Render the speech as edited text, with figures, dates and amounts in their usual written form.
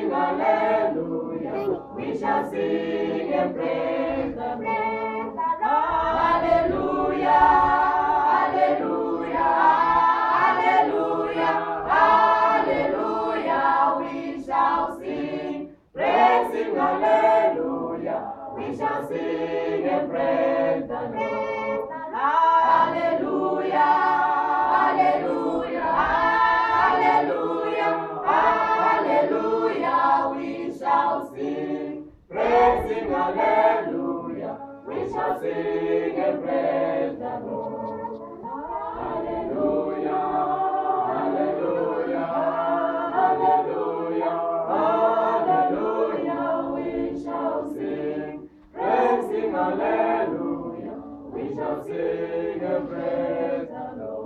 sing hallelujah. We shall sing and praise the Lord. Hallelujah, hallelujah, hallelujah, hallelujah. We shall sing, praising hallelujah. We shall sing and praise the Lord. Hallelujah, hallelujah, hallelujah, hallelujah. We shall sing, praising hallelujah. We shall sing and praise the Lord. Hallelujah, hallelujah, hallelujah, hallelujah. We shall sing, praising hallelujah. We shall sing and praise the Lord.